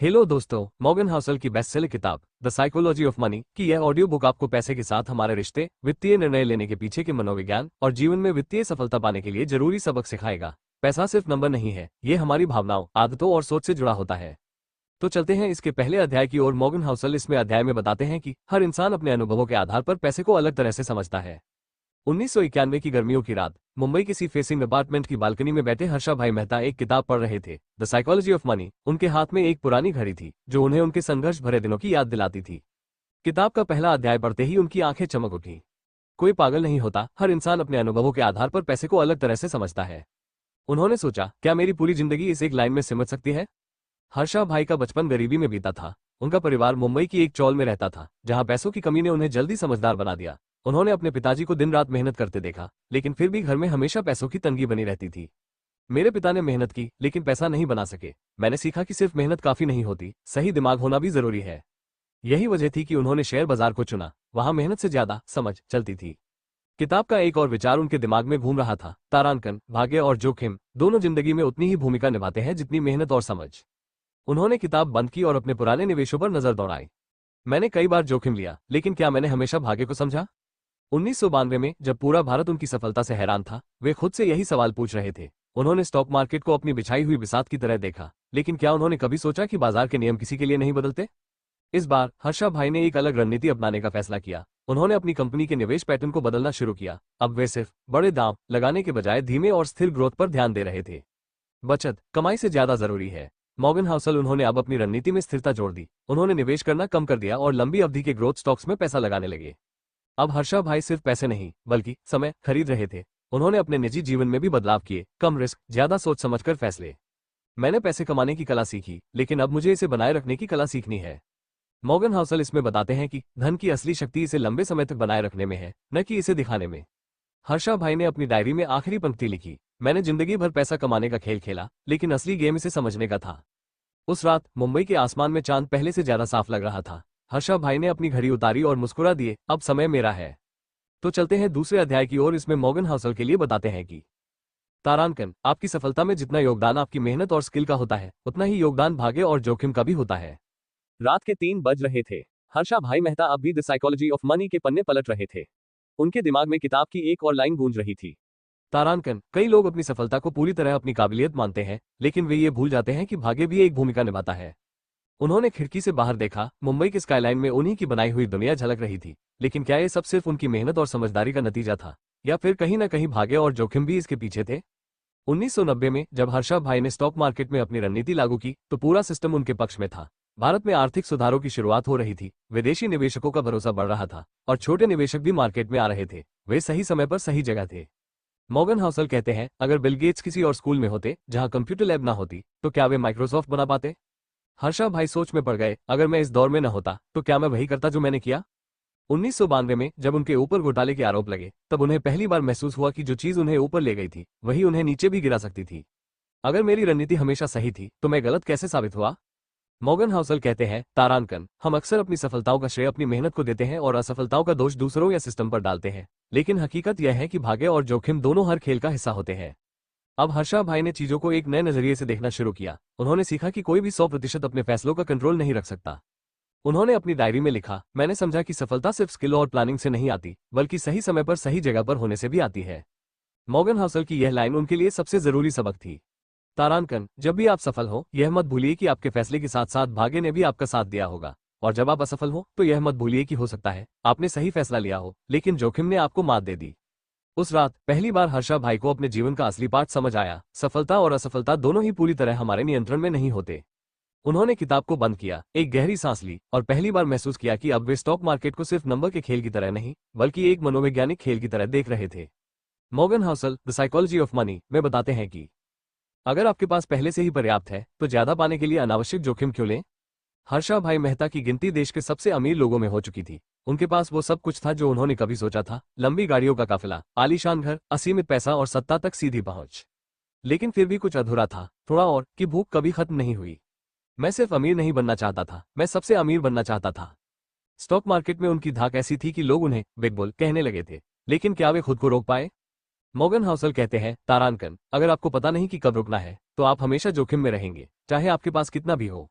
Hello दोस्तों, Morgan Housel की best seller किताब द साइकोलॉजी ऑफ मनी की यह ऑडियो बुक आपको पैसे के साथ हमारे रिश्ते, वित्तीय निर्णय लेने के पीछे के मनोविज्ञान और जीवन में वित्तीय सफलता पाने के लिए जरूरी सबक सिखाएगा। पैसा सिर्फ नंबर नहीं है, ये हमारी भावनाओं, आदतों और सोच से जुड़ा होता है। तो चलते हैं इसके पहले अध्याय की ओर। मॉर्गन हाउसल इसमें अध्याय में बताते हैं कि हर इंसान अपने अनुभवों के आधार पर पैसे को अलग तरह से समझता है। 1991 की गर्मियों की रात मुंबई के सी फेसिंग अपार्टमेंट की बालकनी में बैठे हर्षा भाई मेहता एक किताब पढ़ रहे थे, द साइकोलॉजी ऑफ मनी। उनके हाथ में एक पुरानी घड़ी थी जो उन्हें उनके संघर्ष भरे दिनों की याद दिलाती थी। किताब का पहला अध्याय पढ़ते ही उनकी आंखें चमक उठी। कोई पागल नहीं होता, हर इंसान अपने अनुभवों के आधार पर पैसे को अलग तरह से समझता है। उन्होंने सोचा, क्या मेरी पूरी जिंदगी इस एक लाइन में सिमट सकती है। हर्षा भाई का बचपन गरीबी में बीता था। उनका परिवार मुंबई की एक चौल में रहता था, जहां पैसों की कमी ने उन्हें जल्दी समझदार बना दिया। उन्होंने अपने पिताजी को दिन रात मेहनत करते देखा, लेकिन फिर भी घर में हमेशा पैसों की तंगी बनी रहती थी। मेरे पिता ने मेहनत की लेकिन पैसा नहीं बना सके। मैंने सीखा कि सिर्फ मेहनत काफी नहीं होती, सही दिमाग होना भी जरूरी है। यही वजह थी कि उन्होंने शेयर बाजार को चुना। वहां मेहनत से ज्यादा समझ चलती थी। किताब का एक और विचार उनके दिमाग में घूम रहा था, तारांकन, भाग्य और जोखिम दोनों जिंदगी में उतनी ही भूमिका निभाते हैं जितनी मेहनत और समझ। उन्होंने किताब बंद की और अपने पुराने निवेशों पर नजर दौड़ाई। मैंने कई बार जोखिम लिया, लेकिन क्या मैंने हमेशा भाग्य को समझा। 1992 में जब पूरा भारत उनकी सफलता से हैरान था, वे खुद से यही सवाल पूछ रहे थे। उन्होंने स्टॉक मार्केट को अपनी बिछाई हुई बिसात की तरह देखा, लेकिन क्या उन्होंने कभी सोचा कि बाजार के नियम किसी के लिए नहीं बदलते। इस बार हर्षा भाई ने एक अलग रणनीति अपनाने का फैसला किया। उन्होंने अपनी कंपनी के निवेश पैटर्न को बदलना शुरू किया। अब वे सिर्फ बड़े दांव लगाने के बजाय धीमे और स्थिर ग्रोथ पर ध्यान दे रहे थे। बचत कमाई से ज्यादा जरूरी है। मॉर्गन हाउसल उन्होंने अब अपनी रणनीति में स्थिरता जोड़ दी। उन्होंने निवेश करना कम कर दिया और लंबी अवधि के ग्रोथ स्टॉक्स में पैसा लगाने लगे। अब हर्षा भाई सिर्फ पैसे नहीं बल्कि समय खरीद रहे थे। उन्होंने अपने निजी जीवन में भी बदलाव किए, कम रिस्क, ज्यादा सोच समझकर फैसले। मैंने पैसे कमाने की कला सीखी, लेकिन अब मुझे इसे बनाए रखने की कला सीखनी है। मॉर्गन हाउसल इसमें बताते हैं कि धन की असली शक्ति इसे लंबे समय तक बनाए रखने में है, न कि इसे दिखाने में। हर्षा भाई ने अपनी डायरी में आखिरी पंक्ति लिखी, मैंने जिंदगी भर पैसा कमाने का खेल खेला, लेकिन असली गेम इसे समझने का था। उस रात मुंबई के आसमान में चांद पहले से ज्यादा साफ लग रहा था। हर्षा भाई ने अपनी घड़ी उतारी और मुस्कुरा दिए, अब समय मेरा है। तो चलते हैं दूसरे अध्याय की ओर। इसमें मॉर्गन हाउसल के लिए बताते हैं कि तारांकन, आपकी सफलता में जितना योगदान आपकी मेहनत और स्किल का होता है, उतना ही योगदान भाग्य और जोखिम का भी होता है। रात के 3 बज रहे थे। हर्षा भाई मेहता अब भी द साइकोलॉजी ऑफ मनी के पन्ने पलट रहे थे। उनके दिमाग में किताब की एक और लाइन गूंज रही थी, तारांकन, कई लोग अपनी सफलता को पूरी तरह अपनी काबिलियत मानते हैं, लेकिन वे ये भूल जाते हैं कि भाग्य भी एक भूमिका निभाता है। उन्होंने खिड़की से बाहर देखा। मुंबई की स्काईलाइन में उन्हीं की बनाई हुई दुनिया झलक रही थी, लेकिन क्या ये सब सिर्फ उनकी मेहनत और समझदारी का नतीजा था, या फिर कहीं न कहीं भाग्य और जोखिम भी इसके पीछे थे। 1990 में जब हर्षा भाई ने स्टॉक मार्केट में अपनी रणनीति लागू की, तो पूरा सिस्टम उनके पक्ष में था। भारत में आर्थिक सुधारों की शुरुआत हो रही थी, विदेशी निवेशकों का भरोसा बढ़ रहा था और छोटे निवेशक भी मार्केट में आ रहे थे। वे सही समय पर सही जगह थे। मॉर्गन हाउसल कहते हैं, अगर बिल गेट्स किसी और स्कूल में होते जहां कंप्यूटर लैब ना होती, तो क्या वे माइक्रोसॉफ्ट बना पाते। हर्षा भाई सोच में पड़ गए, अगर मैं इस दौर में न होता तो क्या मैं वही करता जो मैंने किया। 1992 में जब उनके ऊपर घोटाले के आरोप लगे, तब उन्हें पहली बार महसूस हुआ कि जो चीज उन्हें ऊपर ले गई थी, वही उन्हें नीचे भी गिरा सकती थी। अगर मेरी रणनीति हमेशा सही थी, तो मैं गलत कैसे साबित हुआ। मॉर्गन हाउसल कहते हैं, तारांकन, हम अक्सर अपनी सफलताओं का श्रेय अपनी मेहनत को देते हैं और असफलताओं का दोष दूसरों या सिस्टम पर डालते हैं, लेकिन हकीकत यह है कि भाग्य और जोखिम दोनों हर खेल का हिस्सा होते हैं। अब हर्षा भाई ने चीजों को एक नए नजरिए से देखना शुरू किया। उन्होंने सीखा कि कोई भी 100% अपने फैसलों का कंट्रोल नहीं रख सकता। उन्होंने अपनी डायरी में लिखा, मैंने समझा कि सफलता सिर्फ स्किल और प्लानिंग से नहीं आती, बल्कि सही समय पर सही जगह पर होने से भी आती है। मॉर्गन हाउसल की यह लाइन उनके लिए सबसे जरूरी सबक थी। तारांकन, जब भी आप सफल हो, यह मत भूलिए कि आपके फैसले के साथ साथ भाग्य ने भी आपका साथ दिया होगा। और जब आप असफल हो, तो यह मत भूलिए कि हो सकता है आपने सही फैसला लिया हो, लेकिन जोखिम ने आपको मात दे दी। उस रात पहली बार हर्षा भाई को अपने जीवन का असली पाठ समझ आया, सफलता और असफलता दोनों ही पूरी तरह हमारे नियंत्रण में नहीं होते। उन्होंने किताब को बंद किया, एक गहरी सांस ली और पहली बार महसूस किया कि अब वे स्टॉक मार्केट को सिर्फ नंबर के खेल की तरह नहीं, बल्कि एक मनोवैज्ञानिक खेल की तरह देख रहे थे। Morgan Housel the psychology of money में बताते हैं कि अगर आपके पास पहले से ही पर्याप्त है, तो ज्यादा पाने के लिए अनावश्यक जोखिम क्यों लें। हर्षा भाई मेहता की गिनती देश के सबसे अमीर लोगों में हो चुकी थी। उनके पास वो सब कुछ था जो उन्होंने कभी सोचा था, लंबी गाड़ियों का काफिला, आलीशान घर, असीमित पैसा और सत्ता तक सीधी पहुंच। लेकिन फिर भी कुछ अधूरा था, थोड़ा और, कि भूख कभी खत्म नहीं हुई। मैं सिर्फ अमीर नहीं बनना चाहता था, मैं सबसे अमीर बनना चाहता था। स्टॉक मार्केट में उनकी धाक ऐसी थी कि लोग उन्हें बिग बुल कहने लगे थे, लेकिन क्या वे खुद को रोक पाए। मॉर्गन हाउसल कहते हैं, तारांकन, अगर आपको पता नहीं कि कब रुकना है, तो आप हमेशा जोखिम में रहेंगे, चाहे आपके पास कितना भी हो।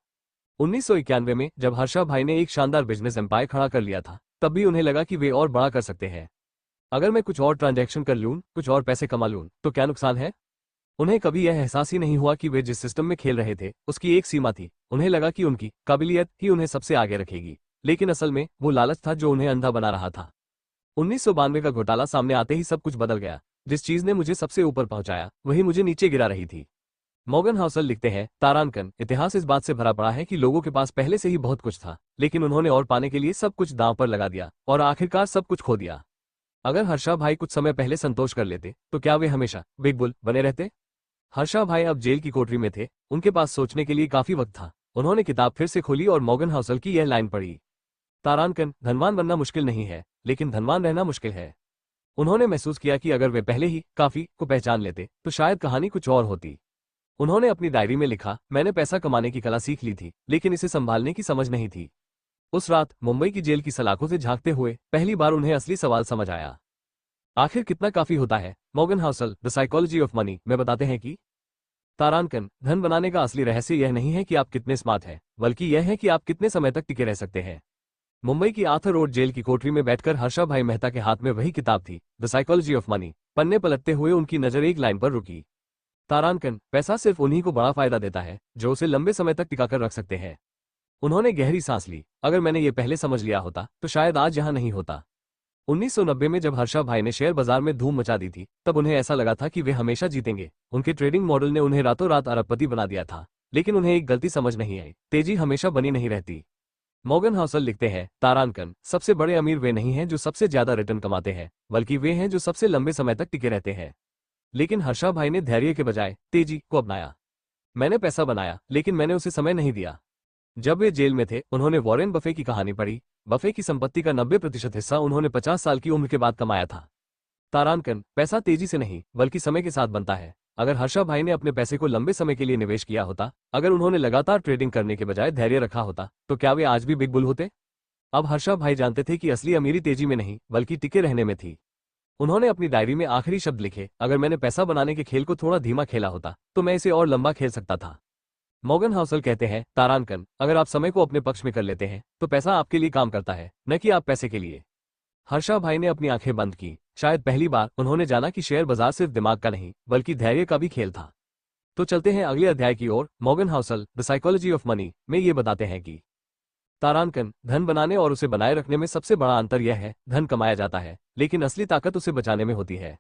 1991 में जब हर्षा भाई ने एक शानदार बिजनेस एम्पायर खड़ा कर लिया था, तब भी उन्हें लगा कि वे और बड़ा कर सकते हैं। अगर मैं कुछ और ट्रांजैक्शन कर लूं, कुछ और पैसे कमा लूं, तो क्या नुकसान है? उन्हें कभी यह एहसास ही नहीं हुआ कि वे जिस सिस्टम में खेल रहे थे उसकी एक सीमा थी। उन्हें लगा कि उनकी काबिलियत ही उन्हें सबसे आगे रखेगी, लेकिन असल में वो लालच था जो उन्हें अंधा बना रहा था। 1992 का घोटाला सामने आते ही सब कुछ बदल गया। जिस चीज ने मुझे सबसे ऊपर पहुंचाया वही मुझे नीचे गिरा रही थी। मॉर्गन हाउसल लिखते हैं, तारांकन, इतिहास इस बात से भरा पड़ा है कि लोगों के पास पहले से ही बहुत कुछ था, लेकिन उन्होंने और पाने के लिए सब कुछ दांव पर लगा दिया और आखिरकार सब कुछ खो दिया। अगर हर्षा भाई कुछ समय पहले संतोष कर लेते तो क्या वे हमेशा बिग बुल बने रहते? हर्षा भाई अब जेल की कोठरी में थे, उनके पास सोचने के लिए काफी वक्त था। उन्होंने किताब फिर से खोली और मॉर्गन हाउसल की यह लाइन पढ़ी, तारांकन, धनवान बनना मुश्किल नहीं है, लेकिन धनवान रहना मुश्किल है। उन्होंने महसूस किया कि अगर वे पहले ही काफी को पहचान लेते तो शायद कहानी कुछ और होती। उन्होंने अपनी डायरी में लिखा, मैंने पैसा कमाने की कला सीख ली थी, लेकिन इसे संभालने की समझ नहीं थी। उस रात मुंबई की जेल की सलाखों से झांकते हुए पहली बार उन्हें असली सवाल समझ आया, आखिर कितना काफी होता है? Morgan Housel, the psychology of money में बताते हैं कि तारांकन, धन बनाने का असली रहस्य यह नहीं है कि आप कितने स्मार्ट हैं, बल्कि यह है कि आप कितने समय तक टिके रह सकते हैं। मुंबई की आर्थर रोड जेल की कोठरी में बैठकर हर्षा भाई मेहता के हाथ में वही किताब थी, द साइकोलॉजी ऑफ मनी। पन्ने पलटते हुए उनकी नजर एक लाइन पर रुकी, तारांकन, पैसा सिर्फ उन्हीं को बड़ा फायदा देता है जो उसे लंबे समय तक टिकाकर रख सकते हैं। उन्होंने गहरी सांस ली, अगर मैंने ये पहले समझ लिया होता तो शायद आज यहां नहीं होता। 1990 में जब हर्षा भाई ने शेयर बाजार में धूम मचा दी थी, तब उन्हें ऐसा लगा था कि वे हमेशा जीतेंगे। उनके ट्रेडिंग मॉडल ने उन्हें रातों रात अरबपति बना दिया था, लेकिन उन्हें एक गलती समझ नहीं आई, तेजी हमेशा बनी नहीं रहती। मॉर्गन हाउसल लिखते हैं, तारांकन, सबसे बड़े अमीर वे नहीं हैं जो सबसे ज्यादा रिटर्न कमाते हैं, बल्कि वे हैं जो सबसे लंबे समय तक टिके रहते हैं। लेकिन हर्षा भाई ने धैर्य के बजाय तेजी को अपनाया। मैंने पैसा बनाया, लेकिन मैंने उसे समय नहीं दिया। जब वे जेल में थे, उन्होंने वॉरेन बफे की कहानी पढ़ी। बफे की संपत्ति का 90% हिस्सा उन्होंने 50 साल की उम्र के बाद कमाया था। तारांकन, पैसा तेजी से नहीं बल्कि समय के साथ बनता है। अगर हर्षा भाई ने अपने पैसे को लंबे समय के लिए निवेश किया होता, अगर उन्होंने लगातार ट्रेडिंग करने के बजाय धैर्य रखा होता, तो क्या वे आज भी बिग बुल होते? अब हर्षा भाई जानते थे कि असली अमीरी तेजी में नहीं बल्कि टिके रहने में थी। उन्होंने अपनी डायरी में आखिरी शब्द लिखे, अगर मैंने पैसा बनाने के खेल को थोड़ा धीमा खेला होता तो मैं इसे और लंबा खेल सकता था। मॉर्गन हाउसल कहते हैं, तारांकन, अगर आप समय को अपने पक्ष में कर लेते हैं तो पैसा आपके लिए काम करता है, न कि आप पैसे के लिए। हर्षा भाई ने अपनी आंखें बंद की। शायद पहली बार उन्होंने जाना कि शेयर बाजार सिर्फ दिमाग का नहीं बल्कि धैर्य का भी खेल था। तो चलते हैं अगले अध्याय की ओर। Morgan Housel, the psychology of money में ये बताते हैं कि तारांकन, धन बनाने और उसे बनाए रखने में सबसे बड़ा अंतर यह है, धन कमाया जाता है, लेकिन असली ताकत उसे बचाने में होती है।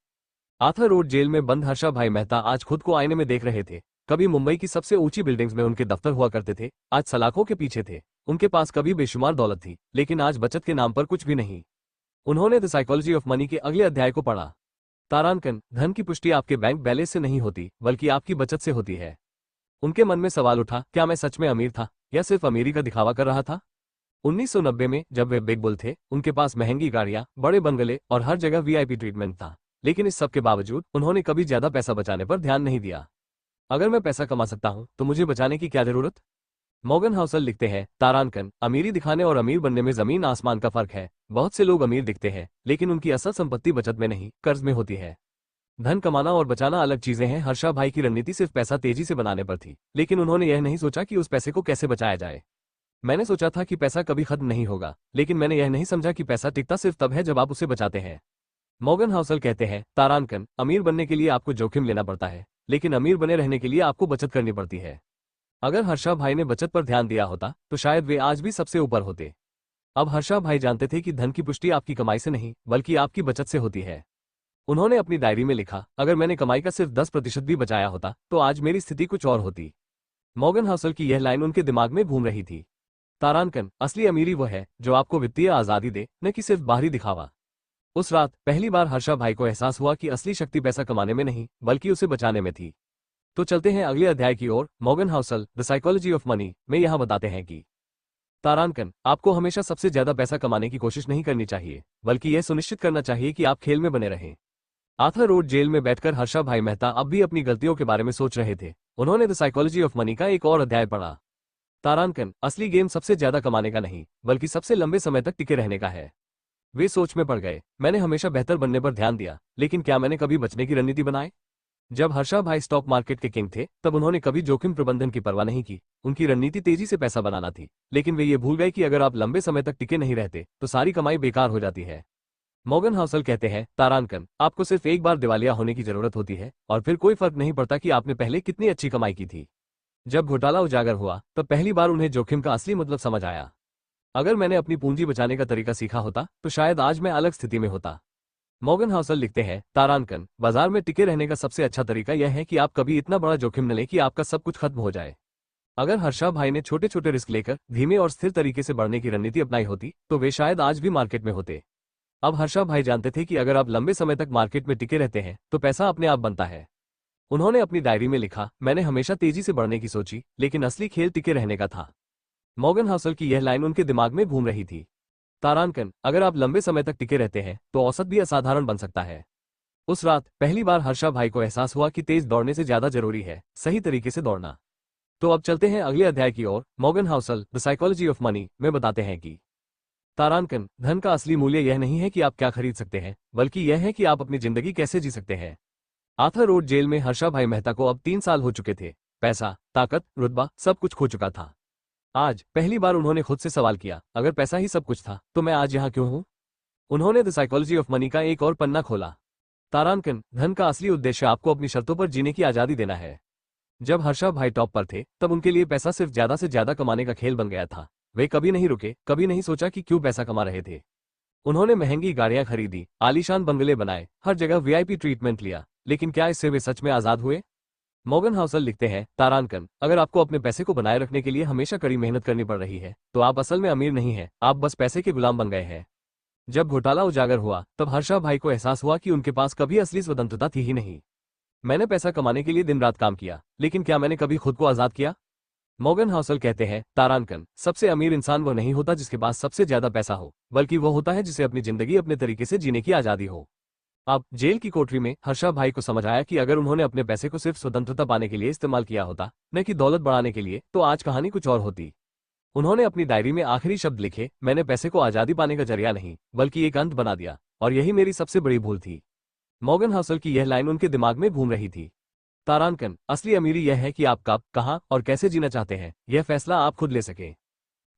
आर्थर रोड जेल में बंद हर्षा भाई मेहता आज खुद को आईने में देख रहे थे। कभी मुंबई की सबसे ऊंची बिल्डिंग्स में उनके दफ्तर हुआ करते थे, आज सलाखों के पीछे थे। उनके पास कभी बेशुमार दौलत थी, लेकिन आज बचत के नाम पर कुछ भी नहीं। उन्होंने द साइकोलॉजी ऑफ मनी के अगले अध्याय को पढ़ा। तारांकन, धन की पुष्टि आपके बैंक बैलेंस से नहीं होती बल्कि आपकी बचत से होती है। उनके मन में सवाल उठा, क्या मैं सच में अमीर था या सिर्फ अमीरी का दिखावा कर रहा था? 1990 में जब वे बिग बुल थे, उनके पास महंगी गाड़ियां, बड़े बंगले और हर जगह वीआईपी ट्रीटमेंट था, लेकिन इस सब के बावजूद उन्होंने कभी ज्यादा पैसा बचाने पर ध्यान नहीं दिया। अगर मैं पैसा कमा सकता हूं तो मुझे बचाने की क्या जरूरत? मॉर्गन हाउसल लिखते हैं, तारांकन, अमीरी दिखाने और अमीर बनने में जमीन आसमान का फर्क है। बहुत से लोग अमीर दिखते हैं, लेकिन उनकी असल संपत्ति बचत में नहीं, कर्ज में होती है। धन कमाना और बचाना अलग चीजें हैं। हर्षा भाई की रणनीति सिर्फ पैसा तेजी से बनाने पर थी, लेकिन उन्होंने यह नहीं सोचा कि उस पैसे को कैसे बचाया जाए। मैंने सोचा था कि पैसा कभी खत्म नहीं होगा, लेकिन मैंने यह नहीं समझा कि पैसा टिकता सिर्फ तब है जब आप उसे बचाते हैं। मॉर्गन हाउसल कहते हैं, तारांकन, अमीर बनने के लिए आपको जोखिम लेना पड़ता है, लेकिन अमीर बने रहने के लिए आपको बचत करनी पड़ती है। अगर हर्षा भाई ने बचत पर ध्यान दिया होता तो शायद वे आज भी सबसे ऊपर होते। अब हर्षा भाई जानते थे कि धन की पुष्टि आपकी कमाई से नहीं बल्कि आपकी बचत से होती है। उन्होंने अपनी डायरी में लिखा, अगर मैंने कमाई का सिर्फ 10% भी बचाया होता तो आज मेरी स्थिति कुछ और होती। मॉर्गन हाउसल की यह लाइन उनके दिमाग में घूम रही थी। तारांकन, असली अमीरी वो है जो आपको वित्तीय आजादी दे, न कि सिर्फ बाहरी दिखावा। उस रात पहली बार हर्षा भाई को एहसास हुआ कि असली शक्ति पैसा कमाने में नहीं बल्कि उसे बचाने में थी। तो चलते हैं अगले अध्याय की ओर। Morgan Housel, the psychology of money में यहां बताते हैं कि तारांकन, आपको हमेशा सबसे ज्यादा पैसा कमाने की कोशिश नहीं करनी चाहिए, बल्कि यह सुनिश्चित करना चाहिए कि आप खेल में बने रहें। आर्थर रोड जेल में बैठकर हर्षा भाई मेहता अब भी अपनी गलतियों के बारे में सोच रहे थे। उन्होंने द साइकोलॉजी ऑफ मनी का एक और अध्याय पढ़ा। तारांकन, असली गेम सबसे ज्यादा कमाने का नहीं बल्कि सबसे लंबे समय तक टिके रहने का है। वे सोच में पड़ गए। मैंने हमेशा बेहतर बनने पर ध्यान दिया, लेकिन क्या मैंने कभी बचने की रणनीति बनाई? जब हर्षा भाई स्टॉक मार्केट के किंग थे तब उन्होंने कभी जोखिम प्रबंधन की परवाह नहीं की। उनकी रणनीति तेजी से पैसा बनाना थी, लेकिन वे ये भूल गए कि अगर आप लंबे समय तक टिके नहीं रहते तो सारी कमाई बेकार हो जाती है। मॉर्गन हाउसल कहते हैं, तारांकन, आपको सिर्फ एक बार दिवालिया होने की जरूरत होती है और फिर कोई फर्क नहीं पड़ता कि आपने पहले कितनी अच्छी कमाई की थी। जब घोटाला उजागर हुआ तब पहली बार उन्हें जोखिम का असली मतलब समझ आया। अगर मैंने अपनी पूंजी बचाने का तरीका सीखा होता तो शायद आज मैं अलग स्थिति में होता। मॉर्गन हाउसल लिखते हैं, तारांकन, बाजार में टिके रहने का सबसे अच्छा तरीका यह है कि आप कभी इतना बड़ा जोखिम न लें कि आपका सब कुछ खत्म हो जाए। अगर हर्षा भाई ने छोटे छोटे रिस्क लेकर धीमे और स्थिर तरीके से बढ़ने की रणनीति अपनाई होती तो वे शायद आज भी मार्केट में होते। अब हर्षा भाई जानते थे कि अगर आप लंबे समय तक मार्केट में टिके रहते हैं तो पैसा अपने आप बनता है। उन्होंने अपनी डायरी में लिखा, मैंने हमेशा तेजी से बढ़ने की सोची, लेकिन असली खेल टिके रहने का था। मॉर्गन हाउसल की यह लाइन उनके दिमाग में घूम रही थी। तारांकन, अगर आप लंबे समय तक टिके रहते हैं तो औसत भी असाधारण बन सकता है। उस रात पहली बार हर्षा भाई को एहसास हुआ कि तेज दौड़ने से ज्यादा जरूरी है सही तरीके से दौड़ना। तो अब चलते हैं अगले अध्याय की ओर। Morgan Housel the psychology of money में बताते हैं कि तारांकन, धन का असली मूल्य यह नहीं है कि आप क्या खरीद सकते हैं, बल्कि यह है कि आप अपनी जिंदगी कैसे जी सकते हैं। आर्थर रोड जेल में हर्षा भाई मेहता को अब 3 साल हो चुके थे। पैसा, ताकत, रुतबा सब कुछ खो चुका था। आज पहली बार उन्होंने खुद से सवाल किया, अगर पैसा ही सब कुछ था तो मैं आज यहाँ क्यों हूँ। उन्होंने द साइकोलॉजी ऑफ मनी का एक और पन्ना खोला। तारांकन, धन का असली उद्देश्य आपको अपनी शर्तों पर जीने की आजादी देना है। जब हर्षा भाई टॉप पर थे तब उनके लिए पैसा सिर्फ ज्यादा से ज्यादा कमाने का खेल बन गया था। वे कभी नहीं रुके, कभी नहीं सोचा कि क्यों पैसा कमा रहे थे। उन्होंने महंगी गाड़ियां खरीदी, आलीशान बंगले बनाए, हर जगह वीआईपी ट्रीटमेंट लिया, लेकिन क्या इससे वे सच में आजाद हुए। मॉर्गन हाउसल लिखते हैं, तारांकन, अगर आपको अपने पैसे को बनाए रखने के लिए हमेशा कड़ी मेहनत करनी पड़ रही है तो आप असल में अमीर नहीं हैं, आप बस पैसे के गुलाम बन गए हैं। जब घोटाला उजागर हुआ तब हर्षा भाई को एहसास हुआ कि उनके पास कभी असली स्वतंत्रता थी ही नहीं। मैंने पैसा कमाने के लिए दिन रात काम किया, लेकिन क्या मैंने कभी खुद को आजाद किया। मॉर्गन हाउसल कहते हैं, तारांकन, सबसे अमीर इंसान वो नहीं होता जिसके पास सबसे ज्यादा पैसा हो, बल्कि वो होता है जिसे अपनी जिंदगी अपने तरीके से जीने की आजादी हो। अब जेल की कोठरी में हर्षा भाई को समझ आया कि अगर उन्होंने अपने पैसे को सिर्फ स्वतंत्रता पाने के लिए इस्तेमाल किया होता, न कि दौलत बढ़ाने के लिए, तो आज कहानी कुछ और होती। उन्होंने अपनी डायरी में आखिरी शब्द लिखे, मैंने पैसे को आजादी पाने का जरिया नहीं बल्कि एक अंत बना दिया, और यही मेरी सबसे बड़ी भूल थी। मॉर्गन हाउसल की यह लाइन उनके दिमाग में घूम रही थी। तारांकन, असली अमीरी यह है कि आप कब, कहां और कैसे जीना चाहते हैं, यह फैसला आप खुद ले सके।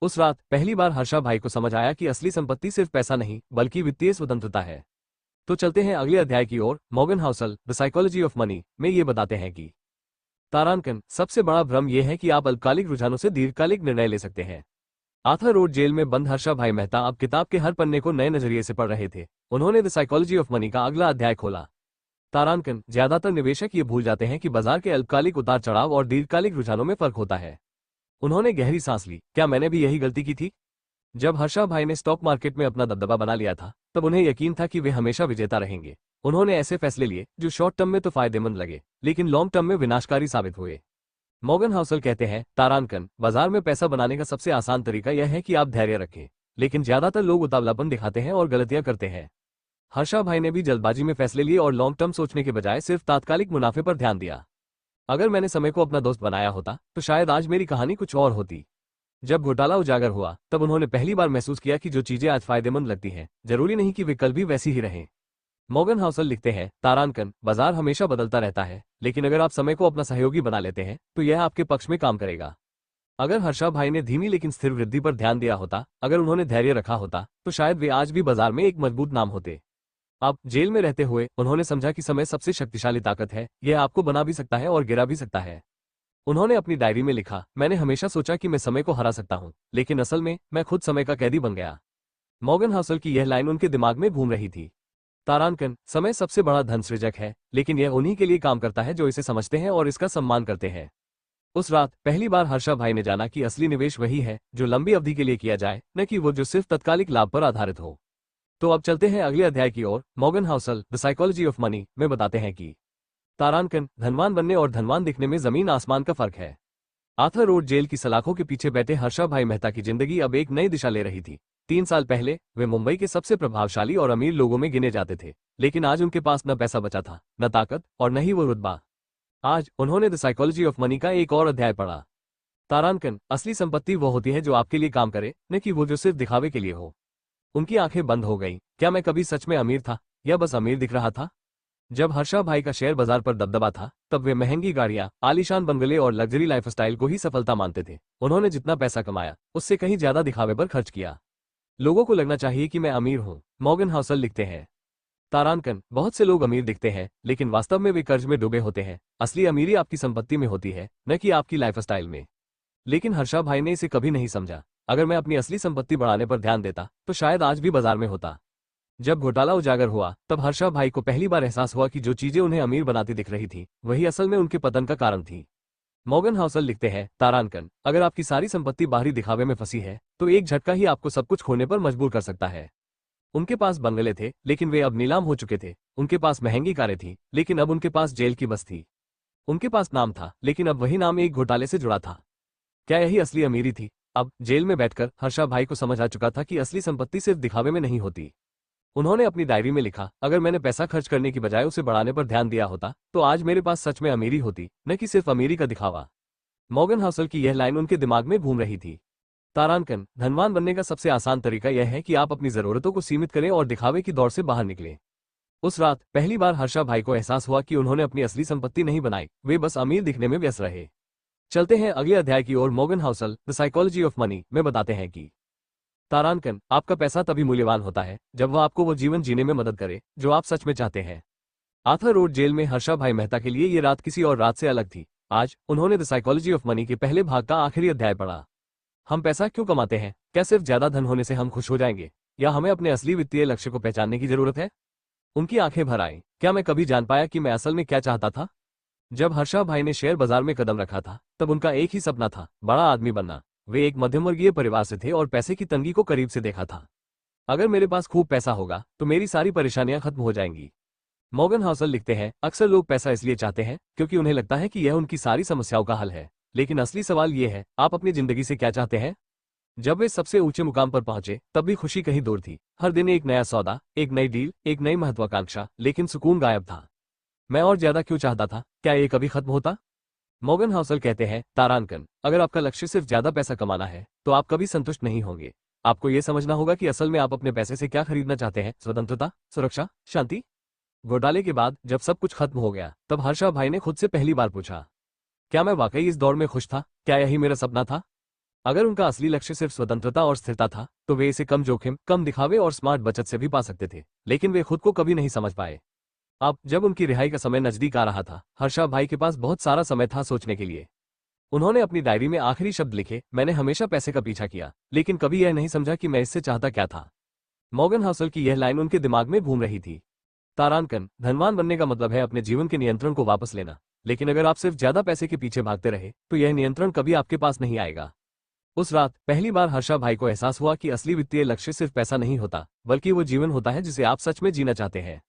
उस रात पहली बार हर्षा भाई को समझ आया कि असली संपत्ति सिर्फ पैसा नहीं बल्कि वित्तीय स्वतंत्रता है। तो चलते हैं अगले अध्याय की ओर। Morgan Housel the psychology of money में ये बताते हैं कि तारांकन, सबसे बड़ा भ्रम यह है कि आप अल्पकालिक रुझानों से दीर्घकालिक निर्णय ले सकते हैं। आर्थर रोड जेल में बंद हर्षा भाई मेहता अब किताब के हर पन्ने को नए नजरिए से पढ़ रहे थे। उन्होंने द साइकोलॉजी ऑफ मनी का अगला अध्याय खोला। तारांकन, ज्यादातर निवेशक ये भूल जाते हैं कि बाजार के अल्पकालिक उतार चढ़ाव और दीर्घकालिक रुझानों में फर्क होता है। उन्होंने गहरी सांस ली, क्या मैंने भी यही गलती की थी। जब हर्षा भाई ने स्टॉक मार्केट में अपना दबदबा बना लिया था तब उन्हें यकीन था कि वे हमेशा विजेता रहेंगे। उन्होंने ऐसे फैसले लिए जो शॉर्ट टर्म में तो फायदेमंद लगे, लेकिन लॉन्ग टर्म में विनाशकारी साबित हुए। मॉर्गन हाउसल कहते हैं, तारांकन, बाजार में पैसा बनाने का सबसे आसान तरीका यह है कि आप धैर्य रखें, लेकिन ज्यादातर लोग उतावलापन दिखाते हैं और गलतियां करते हैं। हर्षा भाई ने भी जल्दबाजी में फैसले लिए और लॉन्ग टर्म सोचने के बजाय सिर्फ तात्कालिक मुनाफे पर ध्यान दिया। अगर मैंने समय को अपना दोस्त बनाया होता तो शायद आज मेरी कहानी कुछ और होती। जब घोटाला उजागर हुआ तब उन्होंने पहली बार महसूस किया कि जो चीजें आज फायदेमंद लगती हैं, जरूरी नहीं कि वे कल भी वैसी ही रहें। मॉर्गन हाउसल लिखते हैं, तारांकन, बाजार हमेशा बदलता रहता है, लेकिन अगर आप समय को अपना सहयोगी बना लेते हैं तो यह आपके पक्ष में काम करेगा। अगर हर्षा भाई ने धीमी लेकिन स्थिर वृद्धि पर ध्यान दिया होता, अगर उन्होंने धैर्य रखा होता, तो शायद वे आज भी बाजार में एक मजबूत नाम होते। अब जेल में रहते हुए उन्होंने समझा कि समय सबसे शक्तिशाली ताकत है, यह आपको बना भी सकता है और गिरा भी सकता है। उन्होंने अपनी डायरी में लिखा, मैंने हमेशा सोचा कि मैं समय को हरा सकता हूं, लेकिन असल में मैं खुद समय का कैदी बन गया। मॉर्गन हाउसल की यह लाइन उनके दिमाग में घूम रही थी। तारांकन, समय सबसे बड़ा धन सृजक है, लेकिन यह उन्हीं के लिए काम करता है जो इसे समझते हैं और इसका सम्मान करते हैं। उस रात पहली बार हर्षा भाई ने जाना कि असली निवेश वही है जो लंबी अवधि के लिए किया जाए, न कि वो जो सिर्फ तत्कालिक लाभ पर आधारित हो। तो अब चलते हैं अगले अध्याय की ओर। Morgan Housel the psychology of money में बताते हैं कि तारांकन, धनवान बनने और धनवान दिखने में जमीन आसमान का फर्क है। आर्थर रोड जेल की सलाखों के पीछे बैठे हर्षा भाई मेहता की जिंदगी अब एक नई दिशा ले रही थी। 3 साल पहले वे मुंबई के सबसे प्रभावशाली और अमीर लोगों में गिने जाते थे, लेकिन आज उनके पास न पैसा बचा था, न ताकत और न ही वो रुतबा। आज उन्होंने द साइकोलॉजी ऑफ मनी का एक और अध्याय पढ़ा। तारांकन, असली संपत्ति वो होती है जो आपके लिए काम करे, न कि वो जो सिर्फ दिखावे के लिए हो। उनकी आंखें बंद हो गईं। क्या मैं कभी सच में अमीर था या बस अमीर दिख रहा था। जब हर्षा भाई का शेयर बाजार पर दबदबा था, तब वे महंगी गाड़ियां, आलीशान बंगले और लग्जरी लाइफस्टाइल को ही सफलता मानते थे। उन्होंने जितना पैसा कमाया, उससे कहीं ज्यादा दिखावे पर खर्च किया। लोगों को लगना चाहिए कि मैं अमीर हूं, मॉर्गन हाउसल लिखते हैं। तारांकन, बहुत से लोग अमीर दिखते हैं, लेकिन वास्तव में वे कर्ज में डूबे होते हैं। असली अमीरी आपकी संपत्ति में होती है, न कि आपकी लाइफस्टाइल में। लेकिन हर्षा भाई ने इसे कभी नहीं समझा। अगर मैं अपनी असली संपत्ति बढ़ाने पर ध्यान देता, तो शायद आज भी बाजार में होता। जब घोटाला उजागर हुआ, तब हर्षा भाई को पहली बार एहसास हुआ कि जो चीजें उन्हें अमीर बनाती दिख रही थी, वही असल में उनके पतन का कारण थी। मॉर्गन हाउसल लिखते हैं, तारांकन, अगर आपकी सारी संपत्ति बाहरी दिखावे में फंसी है, तो एक झटका ही आपको सब कुछ खोने पर मजबूर कर सकता है। उनके पास बंगले थे, लेकिन वे अब नीलाम हो चुके थे। उनके पास महंगी कारें थी, लेकिन अब उनके पास जेल की बस थी। उनके पास नाम था, लेकिन अब वही नाम एक घोटाले से जुड़ा था। क्या यही असली अमीरी थी? अब जेल में बैठकर हर्षा भाई को समझ आ चुका था कि असली संपत्ति सिर्फ दिखावे में नहीं होती। उन्होंने अपनी डायरी में लिखा, अगर मैंने पैसा खर्च करने की बजाय उसे बढ़ाने पर ध्यान दिया होता, तो आज मेरे पास सच में अमीरी होती, न कि सिर्फ अमीरी का दिखावा। मॉर्गन हाउसल की यह लाइन उनके दिमाग में घूम रही थी। तारांकन, धनवान बनने का सबसे आसान तरीका यह है कि आप अपनी जरूरतों को सीमित करें और दिखावे की दौड़ से बाहर निकलें। उस रात पहली बार हर्षा भाई को एहसास हुआ कि उन्होंने अपनी असली संपत्ति नहीं बनाई, वे बस अमीर दिखने में व्यस्त रहे। चलते हैं अगले अध्याय की ओर। Morgan Housel, the psychology of money में बताते हैं कि तारांकन, आपका पैसा तभी मूल्यवान होता है जब वह आपको वो जीवन जीने में मदद करे जो आप सच में चाहते हैं। आर्थर रोड जेल में हर्षा भाई मेहता के लिए ये रात किसी और रात से अलग थी। आज उन्होंने द साइकोलॉजी ऑफ मनी के पहले भाग का आखिरी अध्याय पढ़ा। हम पैसा क्यों कमाते हैं? क्या सिर्फ ज्यादा धन होने से हम खुश हो जाएंगे, या हमें अपने असली वित्तीय लक्ष्य को पहचानने की जरूरत है? उनकी आंखें भर आईं। क्या मैं कभी जान पाया कि मैं असल में क्या चाहता था? जब हर्षा भाई ने शेयर बाजार में कदम रखा था, तब उनका एक ही सपना था, बड़ा आदमी बनना। वे एक मध्यमवर्गीय परिवार से थे और पैसे की तंगी को करीब से देखा था। अगर मेरे पास खूब पैसा होगा, तो मेरी सारी परेशानियां खत्म हो जाएंगी। मॉर्गन हाउसल लिखते हैं, अक्सर लोग पैसा इसलिए चाहते हैं क्योंकि उन्हें लगता है कि यह उनकी सारी समस्याओं का हल है। लेकिन असली सवाल यह है, आप अपनी जिंदगी से क्या चाहते हैं? जब वे सबसे ऊंचे मुकाम पर पहुंचे, तब भी खुशी कहीं दूर थी। हर दिन एक नया सौदा, एक नई डील, एक नई महत्वाकांक्षा, लेकिन सुकून गायब था। मैं और ज्यादा क्यों चाहता था? क्या ये कभी खत्म होता? मॉर्गन हाउसल कहते हैं, तारांकन, अगर आपका लक्ष्य सिर्फ ज्यादा पैसा कमाना है, तो आप कभी संतुष्ट नहीं होंगे। आपको यह समझना होगा कि असल में आप अपने पैसे से क्या खरीदना चाहते हैं। स्वतंत्रता, सुरक्षा, शांति। घोटाले के बाद जब सब कुछ खत्म हो गया, तब हर्षा भाई ने खुद से पहली बार पूछा, क्या मैं वाकई इस दौड़ में खुश था? क्या यही मेरा सपना था? अगर उनका असली लक्ष्य सिर्फ स्वतंत्रता और स्थिरता था, तो वे इसे कम जोखिम, कम दिखावे और स्मार्ट बचत से भी पा सकते थे। लेकिन वे खुद को कभी नहीं समझ पाए। अब जब उनकी रिहाई का समय नजदीक आ रहा था, हर्षा भाई के पास बहुत सारा समय था सोचने के लिए। उन्होंने अपनी डायरी में आखिरी शब्द लिखे, मैंने हमेशा पैसे का पीछा किया, लेकिन कभी यह नहीं समझा कि मैं इससे चाहता क्या था। मॉर्गन हाउसल की यह लाइन उनके दिमाग में घूम रही थी। तारांकन, धनवान बनने का मतलब है अपने जीवन के नियंत्रण को वापस लेना। लेकिन अगर आप सिर्फ ज्यादा पैसे के पीछे भागते रहे, तो यह नियंत्रण कभी आपके पास नहीं आएगा। उस रात पहली बार हर्षा भाई को एहसास हुआ कि असली वित्तीय लक्ष्य सिर्फ पैसा नहीं होता, बल्कि वो जीवन होता है जिसे आप सच में जीना चाहते हैं।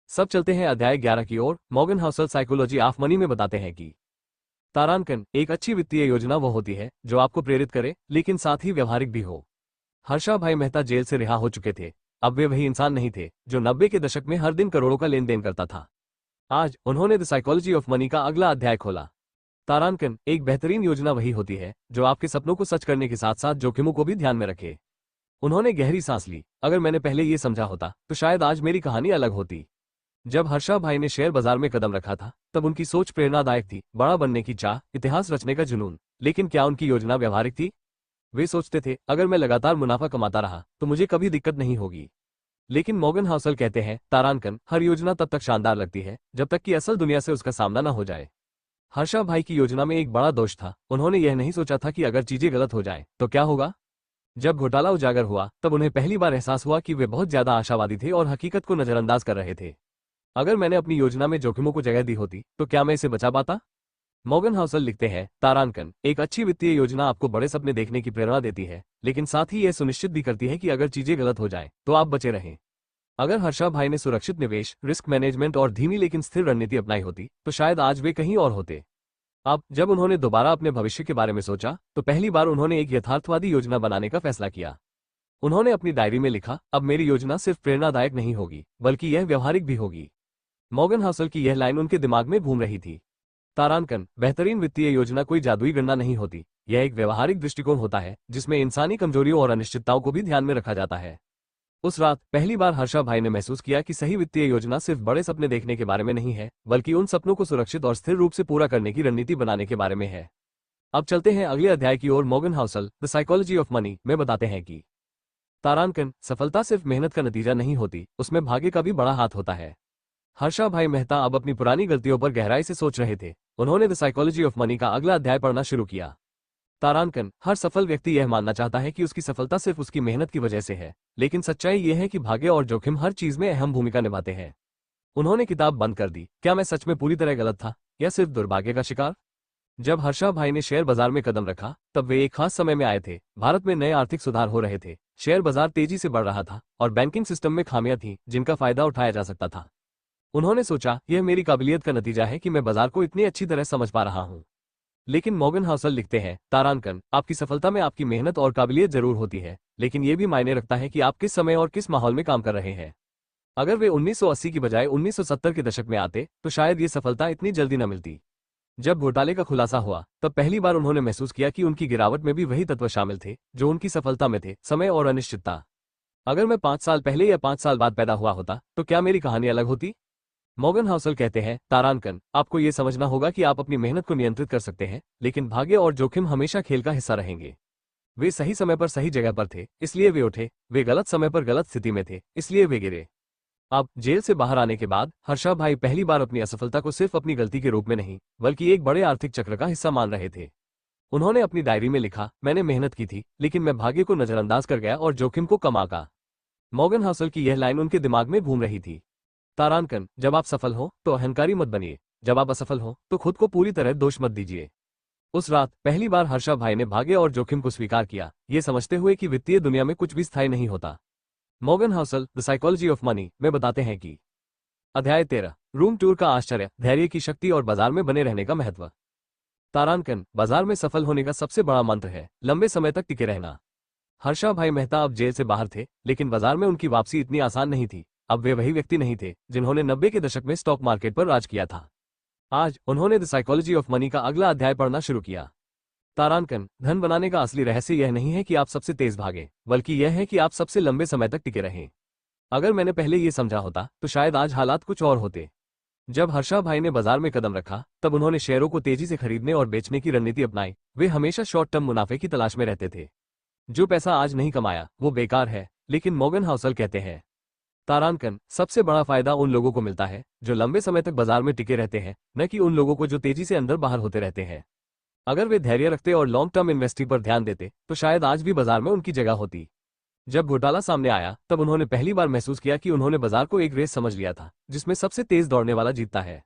सब चलते हैं अध्याय 11 की ओर। Morgan Housel psychology of money में बताते हैं कि तारांकन, एक अच्छी वित्तीय योजना वो होती है जो आपको प्रेरित करे, लेकिन साथ ही व्यवहारिक भी हो। हर्षा भाई मेहता जेल से रिहा हो चुके थे। अब वे वही इंसान नहीं थे जो 90 के दशक में हर दिन करोड़ों का लेन देन करता था। आज उन्होंने द साइकोलॉजी ऑफ मनी का अगला अध्याय खोला। तारांकन, एक बेहतरीन योजना वही होती है जो आपके सपनों को सच करने के साथ साथ जोखिमों को भी ध्यान में रखे। उन्होंने गहरी सांस ली। अगर मैंने पहले ये समझा होता, तो शायद आज मेरी कहानी अलग होती। जब हर्षा भाई ने शेयर बाजार में कदम रखा था, तब उनकी सोच प्रेरणादायक थी, बड़ा बनने की चाह, इतिहास रचने का जुनून। लेकिन क्या उनकी योजना व्यवहारिक थी? वे सोचते थे, अगर मैं लगातार मुनाफा कमाता रहा, तो मुझे कभी दिक्कत नहीं होगी। लेकिन मॉर्गन हाउसल कहते हैं, तारांकन, हर योजना तब तक शानदार लगती है जब तक कि असल दुनिया से उसका सामना न हो जाए। हर्षा भाई की योजना में एक बड़ा दोष था। उन्होंने यह नहीं सोचा था कि अगर चीजें गलत हो जाएं, तो क्या होगा। जब घोटाला उजागर हुआ, तब उन्हें पहली बार एहसास हुआ कि वे बहुत ज्यादा आशावादी थे और हकीकत को नजरअंदाज कर रहे थे। अगर मैंने अपनी योजना में जोखिमों को जगह दी होती, तो क्या मैं इसे बचा पाता? मॉर्गन हाउसल लिखते हैं, तारांकन, एक अच्छी वित्तीय योजना आपको बड़े सपने देखने की प्रेरणा देती है, लेकिन साथ ही यह सुनिश्चित भी करती है कि अगर चीजें गलत हो जाएं, तो आप बचे रहें। अगर हर्षा भाई ने सुरक्षित निवेश, रिस्क मैनेजमेंट और धीमी लेकिन स्थिर रणनीति अपनाई होती, तो शायद आज वे कहीं और होते। अब जब उन्होंने दोबारा अपने भविष्य के बारे में सोचा, तो पहली बार उन्होंने एक यथार्थवादी योजना बनाने का फैसला किया। उन्होंने अपनी डायरी में लिखा, अब मेरी योजना सिर्फ प्रेरणादायक नहीं होगी, बल्कि यह व्यवहारिक भी होगी। मॉर्गन हाउसल की यह लाइन उनके दिमाग में घूम रही थी। तारांकन, बेहतरीन वित्तीय योजना कोई जादुई गणना नहीं होती, यह एक व्यवहारिक दृष्टिकोण होता है जिसमें इंसानी कमजोरियों और अनिश्चितताओं को भी ध्यान में रखा जाता है। उस रात पहली बार हर्षा भाई ने महसूस किया कि सही वित्तीय योजना सिर्फ बड़े सपने देखने के बारे में नहीं है, बल्कि उन सपनों को सुरक्षित और स्थिर रूप से पूरा करने की रणनीति बनाने के बारे में है। अब चलते हैं अगले अध्याय की ओर। Morgan Housel the psychology of money में बताते हैं कि तारांकन, सफलता सिर्फ मेहनत का नतीजा नहीं होती, उसमें भाग्य का भी बड़ा हाथ होता है। हर्षा भाई मेहता अब अपनी पुरानी गलतियों पर गहराई से सोच रहे थे। उन्होंने द साइकोलॉजी ऑफ मनी का अगला अध्याय पढ़ना शुरू किया। तारांकन, हर सफल व्यक्ति यह मानना चाहता है कि उसकी सफलता सिर्फ उसकी मेहनत की वजह से है, लेकिन सच्चाई यह है कि भाग्य और जोखिम हर चीज में अहम भूमिका निभाते हैं। उन्होंने किताब बंद कर दी। क्या मैं सच में पूरी तरह गलत था, या सिर्फ दुर्भाग्य का शिकार? जब हर्षा भाई ने शेयर बाजार में कदम रखा, तब वे एक खास समय में आए थे। भारत में नए आर्थिक सुधार हो रहे थे, शेयर बाजार तेजी से बढ़ रहा था और बैंकिंग सिस्टम में खामियां थीं जिनका फायदा उठाया जा सकता था। उन्होंने सोचा, यह मेरी काबिलियत का नतीजा है कि मैं बाजार को इतनी अच्छी तरह समझ पा रहा हूं। लेकिन मॉर्गन हाउसल लिखते हैं, तारांकन, आपकी सफलता में आपकी मेहनत और काबिलियत जरूर होती है, लेकिन यह भी मायने रखता है कि आप किस समय और किस माहौल में काम कर रहे हैं। अगर वे 1980 की बजाय 1970 के दशक में आते तो शायद ये सफलता इतनी जल्दी न मिलती। जब घोटाले का खुलासा हुआ, तब पहली बार उन्होंने महसूस किया कि उनकी गिरावट में भी वही तत्व शामिल थे जो उनकी सफलता में थे, समय और अनिश्चितता। अगर मैं 5 साल पहले या 5 साल बाद पैदा हुआ होता तो क्या मेरी कहानी अलग होती? मॉर्गन हाउसल कहते हैं, तारांकन, आपको ये समझना होगा कि आप अपनी मेहनत को नियंत्रित कर सकते हैं, लेकिन भाग्य और जोखिम हमेशा खेल का हिस्सा रहेंगे। वे सही समय पर सही जगह पर थे, इसलिए वे उठे। वे गलत समय पर गलत स्थिति में थे, इसलिए वे गिरे। अब जेल से बाहर आने के बाद हर्षा भाई पहली बार अपनी असफलता को सिर्फ अपनी गलती के रूप में नहीं, बल्कि एक बड़े आर्थिक चक्र का हिस्सा मान रहे थे। उन्होंने अपनी डायरी में लिखा, मैंने मेहनत की थी, लेकिन मैं भाग्य को नजरअंदाज कर गया और जोखिम को कम आंका। मॉर्गन हाउसल की यह लाइन उनके दिमाग में घूम रही थी। तारांकन, जब आप सफल हो तो अहंकारी मत बनिए, जब आप असफल हो तो खुद को पूरी तरह दोष मत दीजिए। उस रात पहली बार हर्षा भाई ने भाग्य और जोखिम को स्वीकार किया, ये समझते हुए कि वित्तीय दुनिया में कुछ भी स्थायी नहीं होता। Morgan Housel the psychology of money में बताते हैं कि अध्याय 13, रूम टूर का आश्चर्य, धैर्य की शक्ति और बाजार में बने रहने का महत्व। तारांकन, बाजार में सफल होने का सबसे बड़ा मंत्र है लंबे समय तक टिके रहना। हर्षा भाई मेहता अब जेल से बाहर थे, लेकिन बाजार में उनकी वापसी इतनी आसान नहीं थी। अब वे वही व्यक्ति नहीं थे जिन्होंने 90 के दशक में स्टॉक मार्केट पर राज किया था। आज उन्होंने द साइकोलॉजी ऑफ मनी का अगला अध्याय पढ़ना शुरू किया। तारांकन, धन बनाने का असली रहस्य यह नहीं है कि आप सबसे तेज भागें, बल्कि यह है कि आप सबसे लंबे समय तक टिके रहें। अगर मैंने पहले ये समझा होता तो शायद आज हालात कुछ और होते। जब हर्षा भाई ने बाजार में कदम रखा, तब उन्होंने शेयरों को तेजी से खरीदने और बेचने की रणनीति अपनाई। वे हमेशा शॉर्ट टर्म मुनाफे की तलाश में रहते थे। जो पैसा आज नहीं कमाया वो बेकार है, लेकिन मॉर्गन हाउसल कहते हैं, तारांकन, सबसे बड़ा फायदा उन लोगों को मिलता है जो लंबे समय तक बाजार में टिके रहते हैं, न कि उन लोगों को जो तेजी से अंदर बाहर होते रहते हैं। अगर वे धैर्य रखते और लॉन्ग टर्म इन्वेस्टिंग पर ध्यान देते तो शायद आज भी बाजार में उनकी जगह होती। जब घोटाला सामने आया, तब उन्होंने पहली बार महसूस किया कि उन्होंने बाजार को एक रेस समझ लिया था जिसमें सबसे तेज दौड़ने वाला जीतता है।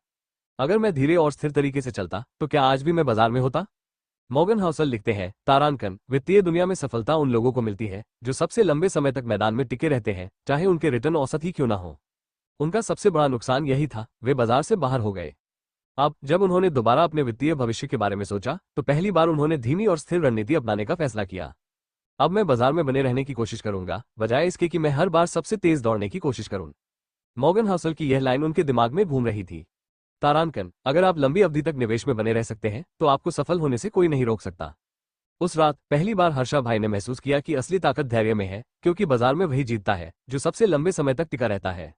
अगर मैं धीरे और स्थिर तरीके से चलता तो क्या आज भी मैं बाजार में होता? मॉर्गन हाउसल लिखते हैं, तारांकन, वित्तीय दुनिया में सफलता उन लोगों को मिलती है जो सबसे लंबे समय तक मैदान में टिके रहते हैं, चाहे उनके रिटर्न औसत ही क्यों ना हो। उनका सबसे बड़ा नुकसान यही था, वे बाजार से बाहर हो गए। अब जब उन्होंने दोबारा अपने वित्तीय भविष्य के बारे में सोचा, तो पहली बार उन्होंने धीमी और स्थिर रणनीति अपनाने का फैसला किया। अब मैं बाजार में बने रहने की कोशिश करूंगा, बजाय इसके कि मैं हर बार सबसे तेज दौड़ने की कोशिश करूं। मॉर्गन हाउसल की यह लाइन उनके दिमाग में घूम रही थी। तारांकन, अगर आप लंबी अवधि तक निवेश में बने रह सकते हैं तो आपको सफल होने से कोई नहीं रोक सकता। उस रात पहली बार हर्षा भाई ने महसूस किया कि असली ताकत धैर्य में है, क्योंकि बाजार में वही जीतता है जो सबसे लंबे समय तक टिका रहता है।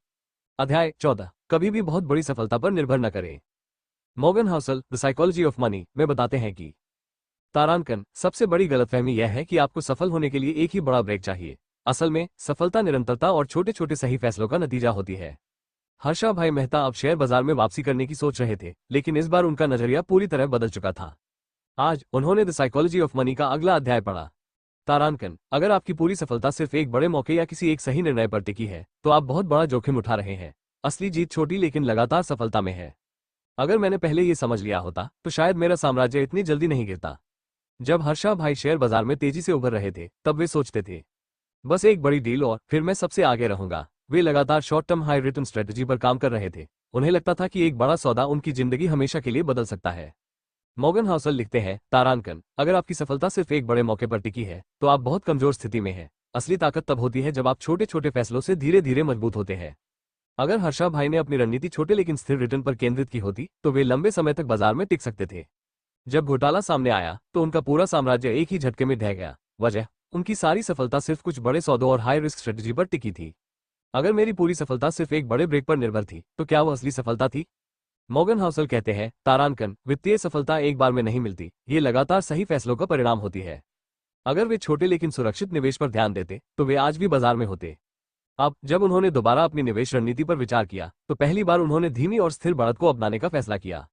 अध्याय 14, कभी भी बहुत बड़ी सफलता पर निर्भर न करें। Morgan Housel the psychology of money में बताते हैं कि तारांकन, सबसे बड़ी गलतफहमी यह है कि आपको सफल होने के लिए एक ही बड़ा ब्रेक चाहिए। असल में सफलता निरंतरता और छोटे छोटे सही फैसलों का नतीजा होती है। हर्षा भाई मेहता अब शेयर बाजार में वापसी करने की सोच रहे थे, लेकिन इस बार उनका नजरिया पूरी तरह बदल चुका था। आज उन्होंने द साइकोलॉजी ऑफ मनी का अगला अध्याय पढ़ा। तारांकन, अगर आपकी पूरी सफलता सिर्फ एक बड़े मौके या किसी एक सही निर्णय पर टिकी है तो आप बहुत बड़ा जोखिम उठा रहे हैं। असली जीत छोटी लेकिन लगातार सफलता में है। अगर मैंने पहले ये समझ लिया होता तो शायद मेरा साम्राज्य इतनी जल्दी नहीं गिरता। जब हर्षा भाई शेयर बाजार में तेजी से उभर रहे थे, तब वे सोचते थे, बस एक बड़ी डील और फिर मैं सबसे आगे रहूंगा। वे लगातार short term high return strategy पर काम कर रहे थे। उन्हें लगता था कि एक बड़ा सौदा उनकी जिंदगी हमेशा के लिए बदल सकता है। मॉर्गन हाउसल लिखते हैं, तारांकन, अगर आपकी सफलता सिर्फ एक बड़े मौके पर टिकी है तो आप बहुत कमजोर स्थिति में हैं। असली ताकत तब होती है जब आप छोटे छोटे फैसलों से धीरे धीरे मजबूत होते हैं। अगर हर्षा भाई ने अपनी रणनीति छोटे लेकिन स्थिर रिटर्न पर केंद्रित की होती तो वे लंबे समय तक बाजार में टिक सकते थे। जब घोटाला सामने आया तो उनका पूरा साम्राज्य एक ही झटके में ढह गया। वजह, उनकी सारी सफलता सिर्फ कुछ बड़े सौदों और हाई रिस्क स्ट्रेटजी पर टिकी थी। अगर मेरी पूरी सफलता सिर्फ एक बड़े ब्रेक पर निर्भर थी तो क्या वो असली सफलता थी? मॉर्गन हाउसल कहते हैं, तारांकन, वित्तीय सफलता एक बार में नहीं मिलती, ये लगातार सही फैसलों का परिणाम होती है। अगर वे छोटे लेकिन सुरक्षित निवेश पर ध्यान देते तो वे आज भी बाजार में होते। अब जब उन्होंने दोबारा अपनी निवेश रणनीति पर विचार किया तो पहली बार उन्होंने धीमी और स्थिर बढ़त को अपनाने का फैसला किया।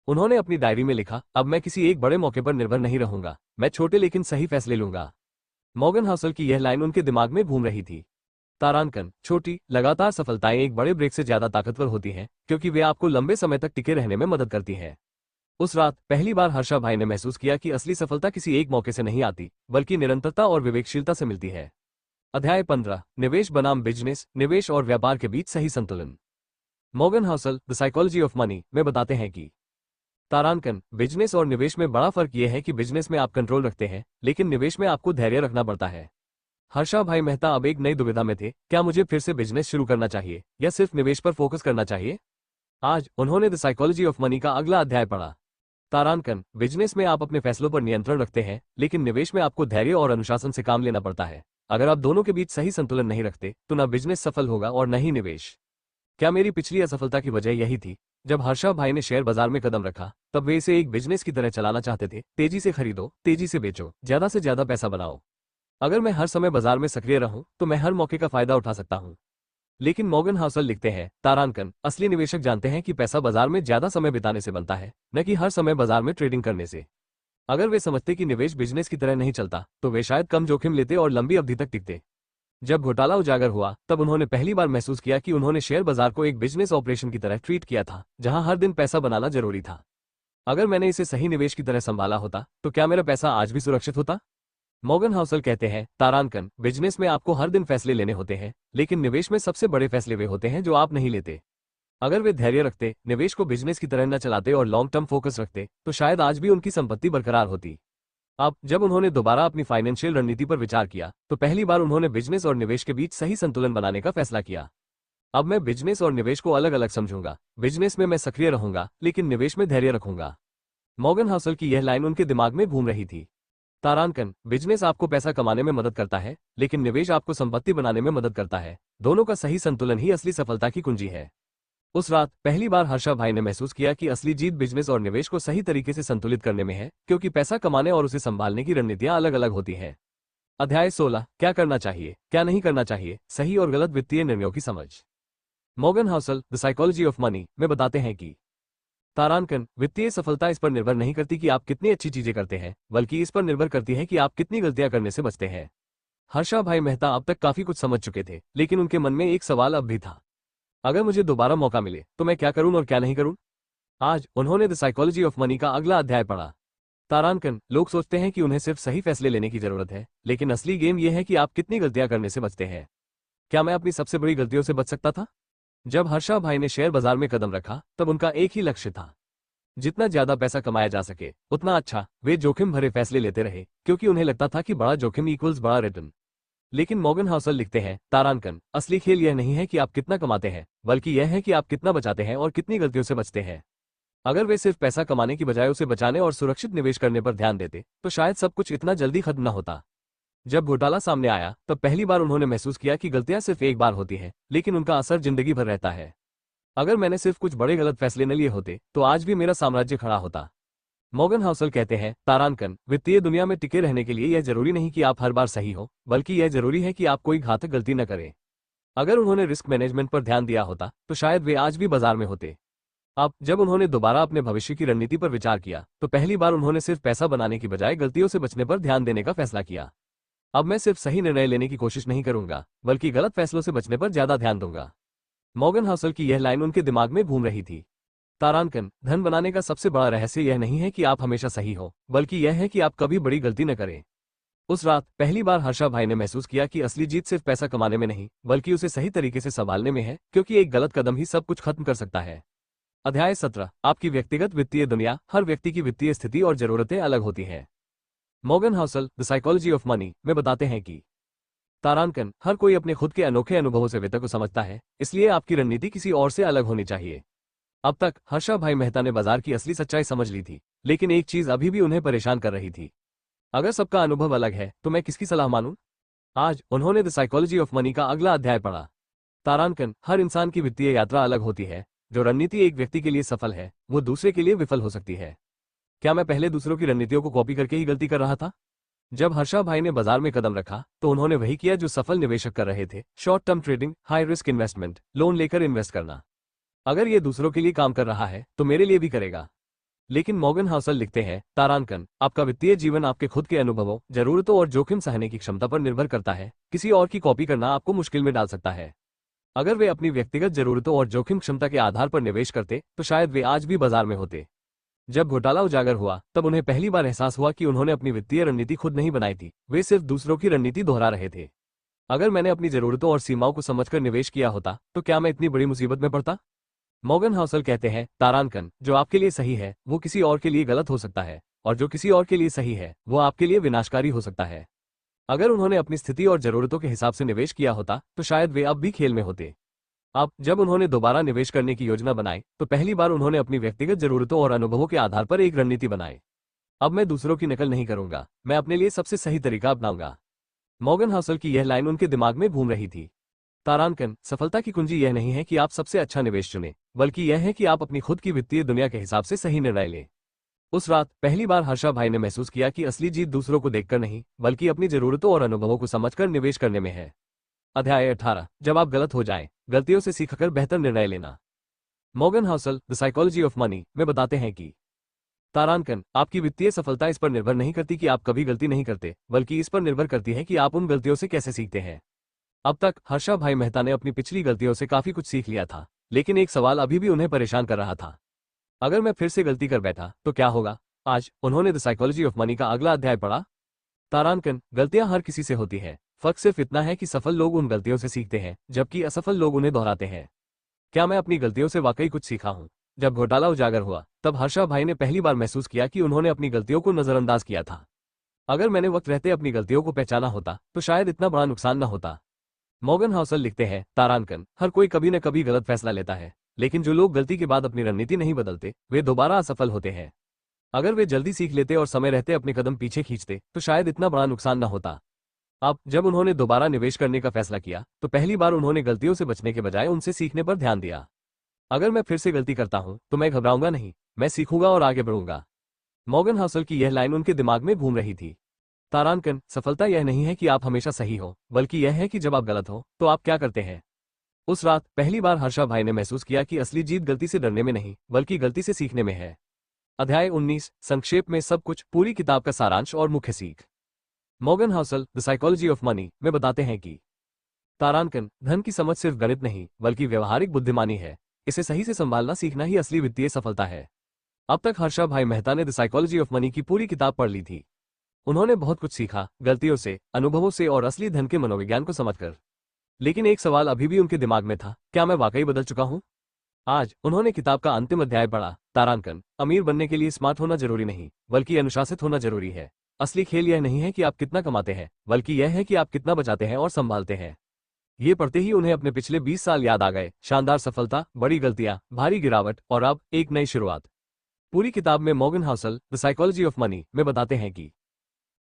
उन्होंने अपनी डायरी में लिखा, अब मैं किसी एक बड़े मौके पर निर्भर नहीं रहूंगा, मैं छोटे लेकिन सही फैसले लूंगा। मॉर्गन हाउसल की यह लाइन उनके दिमाग में घूम रही थी। तारांकन, छोटी लगातार सफलताएं एक बड़े ब्रेक से ज्यादा ताकतवर होती हैं क्योंकि वे आपको लंबे समय तक टिके रहने में मदद करती हैं। उस रात पहली बार हर्षा भाई ने महसूस किया कि असली सफलता किसी एक मौके से नहीं आती, बल्कि निरंतरता और विवेकशीलता से मिलती है। अध्याय 15, निवेश बनाम बिजनेस, निवेश और व्यापार के बीच सही संतुलन। Morgan Housel the psychology of money में बताते हैं कि तारांकन, बिजनेस और निवेश में बड़ा फर्क यह है कि बिजनेस में आप कंट्रोल रखते हैं, लेकिन निवेश में आपको धैर्य रखना पड़ता है। हर्षा भाई मेहता अब एक नई दुविधा में थे, क्या मुझे फिर से बिजनेस शुरू करना चाहिए या सिर्फ निवेश पर फोकस करना चाहिए? आज उन्होंने द साइकोलॉजी ऑफ मनी का अगला अध्याय पढ़ा। तारांकन, बिजनेस में आप अपने फैसलों पर नियंत्रण रखते हैं, लेकिन निवेश में आपको धैर्य और अनुशासन से काम लेना पड़ता है। अगर आप दोनों के बीच सही संतुलन नहीं रखते तो न बिजनेस सफल होगा और न ही निवेश। क्या मेरी पिछली असफलता की वजह यही थी? जब हर्षा भाई ने शेयर बाजार में कदम रखा तब वे इसे एक बिजनेस की तरह चलाना चाहते थे, तेजी से खरीदो, तेजी से बेचो, ज्यादा से ज्यादा पैसा बनाओ। अगर मैं हर समय बाजार में सक्रिय रहूं तो मैं हर मौके का फायदा उठा सकता हूं। लेकिन मॉर्गन हाउसल लिखते हैं, तारांकन, असली निवेशक जानते हैं कि पैसा बाजार में ज्यादा समय बिताने से बनता है, न कि हर समय बाजार में ट्रेडिंग करने से। अगर वे समझते कि निवेश बिजनेस की तरह नहीं चलता तो वे शायद कम जोखिम लेते और लंबी अवधि तक टिकते। जब घोटाला उजागर हुआ तब उन्होंने पहली बार महसूस किया कि उन्होंने शेयर बाजार को एक बिजनेस ऑपरेशन की तरह ट्रीट किया था, जहां हर दिन पैसा बनाना जरूरी था। अगर मैंने इसे सही निवेश की तरह संभाला होता तो क्या मेरा पैसा आज भी सुरक्षित होता? मॉर्गन हाउसल कहते हैं, तारांकन, बिजनेस में आपको हर दिन फैसले लेने होते हैं, लेकिन निवेश में सबसे बड़े फैसले वे होते हैं जो आप नहीं लेते। अगर वे धैर्य रखते, निवेश को बिजनेस की तरह न चलाते और लॉन्ग टर्म फोकस रखते तो शायद आज भी उनकी संपत्ति बरकरार होती। अब जब उन्होंने दोबारा अपनी फाइनेंशियल रणनीति पर विचार किया तो पहली बार उन्होंने बिजनेस और निवेश के बीच सही संतुलन बनाने का फैसला किया। अब मैं बिजनेस और निवेश को अलग अलग समझूंगा, बिजनेस में मैं सक्रिय रहूंगा लेकिन निवेश में धैर्य रखूंगा। मॉर्गन हाउसल की यह लाइन उनके दिमाग में घूम रही थी। तारांकन, बिजनेस आपको पैसा कमाने में मदद करता है, लेकिन निवेश आपको संपत्ति बनाने में मदद करता है। दोनों का सही संतुलन ही असली सफलता की कुंजी है। उस रात पहली बार हर्षा भाई ने महसूस किया कि असली जीत बिजनेस और निवेश को सही तरीके से संतुलित करने में है, क्योंकि पैसा कमाने और उसे संभालने की रणनीतियां अलग अलग होती हैं। अध्याय 16, क्या करना चाहिए, क्या नहीं करना चाहिए, सही और गलत वित्तीय निर्णयों की समझ। Morgan Housel the psychology of money में बताते हैं कि तारांकन, वित्तीय सफलता इस पर निर्भर नहीं करती कि आप कितनी अच्छी चीजें करते हैं, बल्कि इस पर निर्भर करती है कि आप कितनी गलतियां करने से बचते हैं। हर्षा भाई मेहता अब तक काफी कुछ समझ चुके थे, लेकिन उनके मन में एक सवाल अब भी था, अगर मुझे दोबारा मौका मिले तो मैं क्या करूं और क्या नहीं करूं? आज उन्होंने द साइकोलॉजी ऑफ मनी का अगला अध्याय पढ़ा। तारांकन, लोग सोचते हैं कि उन्हें सिर्फ सही फैसले लेने की जरूरत है, लेकिन असली गेम यह है कि आप कितनी गलतियां करने से बचते हैं। क्या मैं अपनी सबसे बड़ी गलतियों से बच सकता था? जब हर्षा भाई ने शेयर बाजार में कदम रखा तब उनका एक ही लक्ष्य था, जितना ज्यादा पैसा कमाया जा सके उतना अच्छा। वे जोखिम भरे फैसले लेते रहे क्योंकि उन्हें लगता था कि बड़ा जोखिम इक्वल्स बड़ा रिटर्न। लेकिन मॉर्गन हाउसल लिखते हैं, तारांकन, असली खेल यह नहीं है कि आप कितना कमाते हैं, बल्कि यह है कि आप कितना बचाते हैं और कितनी गलतियों से बचते हैं। अगर वे सिर्फ पैसा कमाने की बजाय उसे बचाने और सुरक्षित निवेश करने पर ध्यान देते तो शायद सब कुछ इतना जल्दी खत्म न होता। जब घोटाला सामने आया तब पहली बार उन्होंने महसूस किया कि गलतियां सिर्फ एक बार होती हैं, लेकिन उनका असर जिंदगी भर रहता है। अगर मैंने सिर्फ कुछ बड़े गलत फैसले न लिए होते तो आज भी मेरा साम्राज्य खड़ा होता। मॉर्गन हाउसल कहते हैं, तारांकन, वित्तीय दुनिया में टिके रहने के लिए यह जरूरी नहीं कि आप हर बार सही हो, बल्कि यह जरूरी है कि आप कोई घातक गलती न करें। अगर उन्होंने रिस्क मैनेजमेंट पर ध्यान दिया होता तो शायद वे आज भी बाजार में होते। अब जब उन्होंने दोबारा अपने भविष्य की रणनीति पर विचार किया तो पहली बार उन्होंने सिर्फ पैसा बनाने की बजाय गलतियों से बचने पर ध्यान देने का फैसला किया। अब मैं सिर्फ सही निर्णय लेने की कोशिश नहीं करूंगा, बल्कि गलत फैसलों से बचने पर ज्यादा ध्यान दूंगा। मॉर्गन हाउसल की यह लाइन उनके दिमाग में घूम रही थी। तारांकन, धन बनाने का सबसे बड़ा रहस्य यह नहीं है कि आप हमेशा सही हो, बल्कि यह है कि आप कभी बड़ी गलती न करें। उस रात पहली बार हर्षा भाई ने महसूस किया कि असली जीत सिर्फ पैसा कमाने में नहीं, बल्कि उसे सही तरीके से संभालने में है, क्योंकि एक गलत कदम ही सब कुछ खत्म कर सकता है। अध्याय 17, आपकी व्यक्तिगत वित्तीय दुनिया। हर व्यक्ति की वित्तीय स्थिति और जरूरतें अलग होती हैं। Morgan Housel the psychology of money में बताते हैं कि तारांकन, हर कोई अपने खुद के अनोखे अनुभवों से वित्त को समझता है, इसलिए आपकी रणनीति किसी और से अलग होनी चाहिए। अब तक हर्षा भाई मेहता ने बाजार की असली सच्चाई समझ ली थी, लेकिन एक चीज अभी भी उन्हें परेशान कर रही थी। अगर सबका अनुभव अलग है तो मैं किसकी सलाह मानूं? आज उन्होंने द साइकोलॉजी ऑफ मनी का अगला अध्याय पढ़ा। तारांकन, हर इंसान की वित्तीय यात्रा अलग होती है। जो रणनीति एक व्यक्ति के लिए सफल है वो दूसरे के लिए विफल हो सकती है। क्या मैं पहले दूसरों की रणनीतियों को कॉपी करके ही गलती कर रहा था? जब हर्षा भाई ने बाजार में कदम रखा तो उन्होंने वही किया जो सफल निवेशक कर रहे थे, short term trading, high risk investment, loan लेकर इन्वेस्ट करना। अगर ये दूसरों के लिए काम कर रहा है तो मेरे लिए भी करेगा। लेकिन मॉर्गन हाउसल लिखते हैं, तारांकन, आपका वित्तीय जीवन आपके खुद के अनुभवों, जरूरतों और जोखिम सहने की क्षमता पर निर्भर करता है। किसी और की कॉपी करना आपको मुश्किल में डाल सकता है। अगर वे अपनी व्यक्तिगत जरूरतों और जोखिम क्षमता के आधार पर निवेश करते तो शायद वे आज भी बाजार में होते। जब घोटाला उजागर हुआ तब उन्हें पहली बार एहसास हुआ कि उन्होंने अपनी वित्तीय रणनीति खुद नहीं बनाई थी, वे सिर्फ दूसरों की रणनीति दोहरा रहे थे। अगर मैंने अपनी जरूरतों और सीमाओं को समझकर निवेश किया होता तो क्या मैं इतनी बड़ी मुसीबत में पड़ता? मॉर्गन हाउसल कहते हैं, तारांकन, जो आपके लिए सही है वो किसी और के लिए गलत हो सकता है, और जो किसी और के लिए सही है वो आपके लिए विनाशकारी हो सकता है। अगर उन्होंने अपनी स्थिति और जरूरतों के हिसाब से निवेश किया होता तो शायद वे अब भी खेल में होते। अब जब उन्होंने दोबारा निवेश करने की योजना बनाई तो पहली बार उन्होंने अपनी व्यक्तिगत जरूरतों और अनुभवों के आधार पर एक रणनीति बनाई। अब मैं दूसरों की नकल नहीं करूंगा, मैं अपने लिए सबसे सही तरीका अपनाऊंगा। मॉर्गन हाउसल की यह लाइन उनके दिमाग में घूम रही थी। तारांकन, सफलता की कुंजी यह नहीं है कि आप सबसे अच्छा निवेश चुनें, बल्कि यह है कि आप अपनी खुद की वित्तीय दुनिया के हिसाब से सही निर्णय लें। उस रात पहली बार हर्षा भाई ने महसूस किया कि असली जीत दूसरों को देखकर नहीं, बल्कि अपनी जरूरतों और अनुभवों को समझकर निवेश करने में है। अध्याय 18, जब आप गलत हो जाएं, गलतियों से सीखकर बेहतर निर्णय लेना। Morgan Housel the psychology of money में बताते हैं कि तारांकन, आपकी वित्तीय सफलता इस पर निर्भर नहीं करती कि आप कभी गलती नहीं करते, बल्कि इस पर निर्भर करती है कि आप उन गलतियों से कैसे सीखते हैं। अब तक हर्षा भाई मेहता ने अपनी पिछली गलतियों से काफी कुछ सीख लिया था, लेकिन एक सवाल अभी भी उन्हें परेशान कर रहा था। अगर मैं फिर से गलती कर बैठा तो क्या होगा? आज उन्होंने द साइकोलॉजी ऑफ मनी का अगला अध्याय पढ़ा। तारांकन, गलतियां हर किसी से होती है, फर्क सिर्फ इतना है कि सफल लोग उन गलतियों से सीखते हैं जबकि असफल लोग उन्हें दोहराते हैं। क्या मैं अपनी गलतियों से वाकई कुछ सीखा हूं? जब घोटाला उजागर हुआ तब हर्षा भाई ने पहली बार महसूस किया कि उन्होंने अपनी गलतियों को नजरअंदाज किया था। अगर मैंने वक्त रहते अपनी गलतियों को पहचाना होता तो शायद इतना बड़ा नुकसान न होता। मॉर्गन हाउसल लिखते हैं, तारांकन, हर कोई कभी न कभी गलत फैसला लेता है, लेकिन जो लोग गलती के बाद अपनी रणनीति नहीं बदलते वे दोबारा असफल होते हैं। अगर वे जल्दी सीख लेते और समय रहते अपने कदम पीछे खींचते तो शायद इतना बड़ा नुकसान न होता। अब जब उन्होंने दोबारा निवेश करने का फैसला किया तो पहली बार उन्होंने गलतियों से बचने के बजाय उनसे सीखने पर ध्यान दिया। अगर मैं फिर से गलती करता हूं तो मैं घबराऊंगा नहीं, मैं सीखूंगा और आगे बढ़ूंगा। मॉर्गन हाउसल की यह लाइन उनके दिमाग में घूम रही थी। तारांकन, सफलता यह नहीं है कि आप हमेशा सही हो, बल्कि यह है कि जब आप गलत हो तो आप क्या करते हैं। उस रात पहली बार हर्षा भाई ने महसूस किया कि असली जीत गलती से डरने में नहीं, बल्कि गलती से सीखने में है। अध्याय 19, संक्षेप में सब कुछ, पूरी किताब का सारांश और मुख्य सीख। Morgan Housel the psychology of money में बताते हैं कि तारांकन, धन की समझ सिर्फ गणित नहीं बल्कि व्यवहारिक बुद्धिमानी है। इसे सही से संभालना सीखना ही असली वित्तीय सफलता है। अब तक हर्षा भाई मेहता ने द साइकोलॉजी ऑफ मनी की पूरी किताब पढ़ ली थी। उन्होंने बहुत कुछ सीखा, गलतियों से, अनुभवों से और असली धन के मनोविज्ञान को समझकर। लेकिन एक सवाल अभी भी उनके दिमाग में था, क्या मैं वाकई बदल चुका हूं? आज उन्होंने किताब का अंतिम अध्याय पढ़ा। तारांकन, अमीर बनने के लिए स्मार्ट होना जरूरी नहीं, बल्कि अनुशासित होना जरूरी है। असली खेल यह नहीं है कि आप कितना कमाते हैं, बल्कि यह है कि आप कितना बचाते हैं और संभालते हैं। ये पढ़ते ही उन्हें अपने पिछले 20 साल याद आ गए। शानदार सफलता, बड़ी गलतियां, भारी गिरावट और अब एक नई शुरुआत। पूरी किताब में Morgan Housel the psychology of money में बताते हैं कि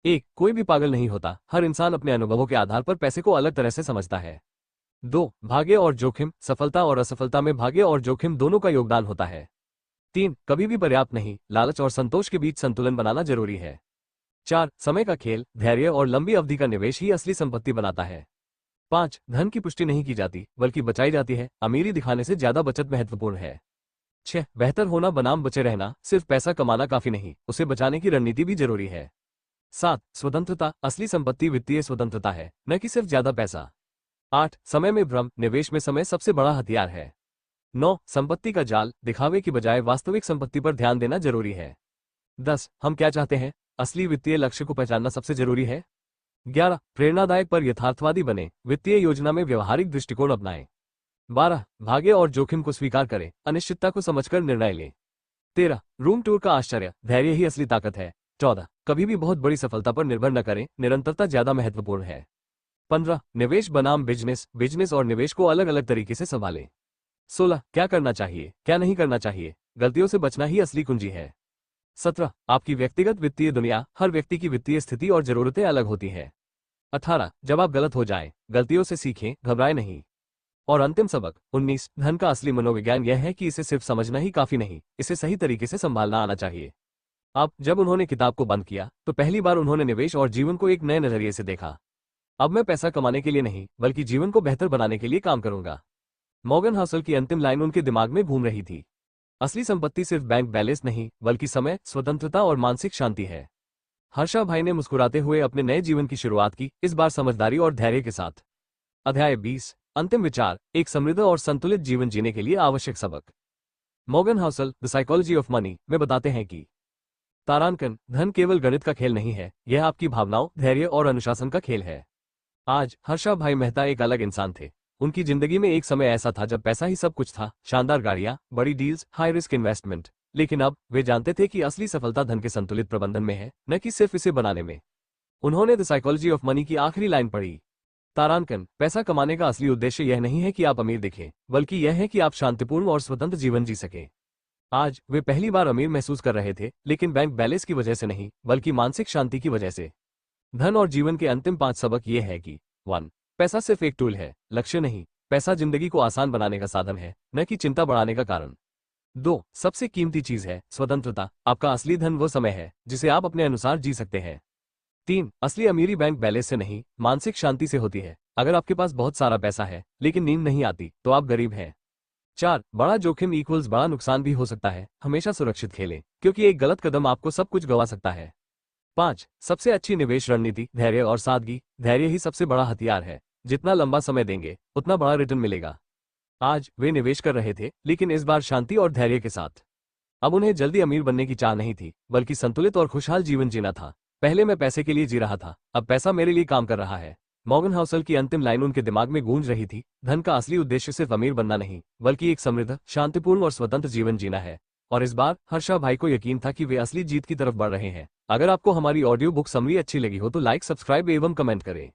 1. कोई भी पागल नहीं होता, हर इंसान अपने अनुभवों के आधार पर पैसे को अलग तरह से समझता है। 2. भाग्य और जोखिम, सफलता और असफलता में भाग्य और जोखिम दोनों का योगदान होता है। 3. कभी भी पर्याप्त नहीं, लालच और संतोष के बीच संतुलन बनाना जरूरी है। 4. समय का खेल, धैर्य और लंबी अवधि का निवेश ही असली संपत्ति बनाता है। 5. धन की पुष्टि नहीं की जाती बल्कि बचाई जाती है, अमीरी दिखाने से ज्यादा बचत महत्वपूर्ण है। 6. बेहतर होना बनाम बचे रहना, सिर्फ पैसा कमाना काफी नहीं, उसे बचाने की रणनीति भी जरूरी है। 7. स्वतंत्रता, असली संपत्ति वित्तीय स्वतंत्रता है, न कि सिर्फ ज्यादा पैसा। 8. समय में भ्रम, निवेश में समय सबसे बड़ा हथियार है। 9. संपत्ति का जाल, दिखावे की बजाय वास्तविक संपत्ति पर ध्यान देना जरूरी है। 10. हम क्या चाहते हैं, असली वित्तीय लक्ष्य को पहचानना सबसे जरूरी है। 11. प्रेरणादायक पर यथार्थवादी बने, वित्तीय योजना में व्यवहारिक दृष्टिकोण अपनाएं। 12. भाग्य और जोखिम को स्वीकार करें, अनिश्चितता को समझकर निर्णय लें। 13. रूम टूर का आश्चर्य, धैर्य ही असली ताकत है। 14. कभी भी बहुत बड़ी सफलता पर निर्भर न करें, निरंतरता ज्यादा महत्वपूर्ण है। 15. निवेश बनाम बिजनेस, बिजनेस और निवेश को अलग अलग तरीके से संभालें। 16. क्या करना चाहिए, क्या नहीं करना चाहिए, गलतियों से बचना ही असली कुंजी है। 17 आपकी व्यक्तिगत वित्तीय दुनिया। हर व्यक्ति की वित्तीय स्थिति और जरूरतें अलग होती हैं। 18 जब आप गलत हो जाएं, गलतियों से सीखें, घबराएं नहीं। और अंतिम सबक 19 धन का असली मनोविज्ञान यह है कि इसे सिर्फ समझना ही काफी नहीं, इसे सही तरीके से संभालना आना चाहिए। अब जब उन्होंने किताब को बंद किया तो पहली बार उन्होंने निवेश और जीवन को एक नए नजरिए से देखा। अब मैं पैसा कमाने के लिए नहीं बल्कि जीवन को बेहतर बनाने के लिए काम करूंगा। मॉर्गन हाउसल की अंतिम लाइन उनके दिमाग में घूम रही थी। असली संपत्ति सिर्फ बैंक बैलेंस नहीं बल्कि समय, स्वतंत्रता और मानसिक शांति है। हर्षा भाई ने मुस्कुराते हुए अपने नए जीवन की शुरुआत की, इस बार समझदारी और धैर्य के साथ। अध्याय 20 अंतिम विचार, एक समृद्ध और संतुलित जीवन जीने के लिए आवश्यक सबक। Morgan Housel the psychology of money में बताते हैं कि तारांकन, धन केवल गणित का खेल नहीं है, यह आपकी भावनाओं, धैर्य और अनुशासन का खेल है। आज हर्षा भाई मेहता एक अलग इंसान थे। उनकी जिंदगी में एक समय ऐसा था जब पैसा ही सब कुछ था, शानदार गाड़ियां, बड़ी डील्स, हाई रिस्क इन्वेस्टमेंट। लेकिन अब वे जानते थे कि असली सफलता धन के संतुलित प्रबंधन में है, न कि सिर्फ इसे बनाने में। उन्होंने द साइकोलॉजी ऑफ मनी की आखिरी लाइन पढ़ी। तारांकन, पैसा कमाने का असली उद्देश्य यह नहीं है कि आप अमीर दिखें, बल्कि यह है कि आप शांतिपूर्ण और स्वतंत्र जीवन जी सकें। आज वे पहली बार अमीर महसूस कर रहे थे, लेकिन बैंक बैलेंस की वजह से नहीं बल्कि मानसिक शांति की वजह से। धन और जीवन के अंतिम 5 सबक ये है कि 1 पैसा सिर्फ एक टूल है, लक्ष्य नहीं। पैसा जिंदगी को आसान बनाने का साधन है, न कि चिंता बढ़ाने का कारण। 2 सबसे कीमती चीज है स्वतंत्रता। आपका असली धन वो समय है जिसे आप अपने अनुसार जी सकते हैं। 3 असली अमीरी बैंक बैलेंस से नहीं, मानसिक शांति से होती है। अगर आपके पास बहुत सारा पैसा है लेकिन नींद नहीं आती तो आप गरीब हैं। 4 बड़ा जोखिम इक्वल्स बड़ा नुकसान भी हो सकता है, हमेशा सुरक्षित खेलें, क्योंकि एक गलत कदम आपको सब कुछ गवा सकता है। 5 सबसे अच्छी निवेश रणनीति, धैर्य और सादगी। धैर्य ही सबसे बड़ा हथियार है, जितना लंबा समय देंगे उतना बड़ा रिटर्न मिलेगा। आज वे निवेश कर रहे थे, लेकिन इस बार शांति और धैर्य के साथ। अब उन्हें जल्दी अमीर बनने की चाह नहीं थी, बल्कि संतुलित और खुशहाल जीवन जीना था। पहले मैं पैसे के लिए जी रहा था, अब पैसा मेरे लिए काम कर रहा है। मॉर्गन हाउसल की अंतिम लाइन उनके दिमाग में गूंज रही थी। धन का असली उद्देश्य सिर्फ अमीर बनना नहीं बल्कि एक समृद्ध, शांतिपूर्ण और स्वतंत्र जीवन जीना है। और इस बार हर्षा भाई को यकीन था कि वे असली जीत की तरफ बढ़ रहे हैं। अगर आपको हमारी ऑडियो बुक समरी अच्छी लगी हो तो लाइक, सब्सक्राइब एवं कमेंट करें।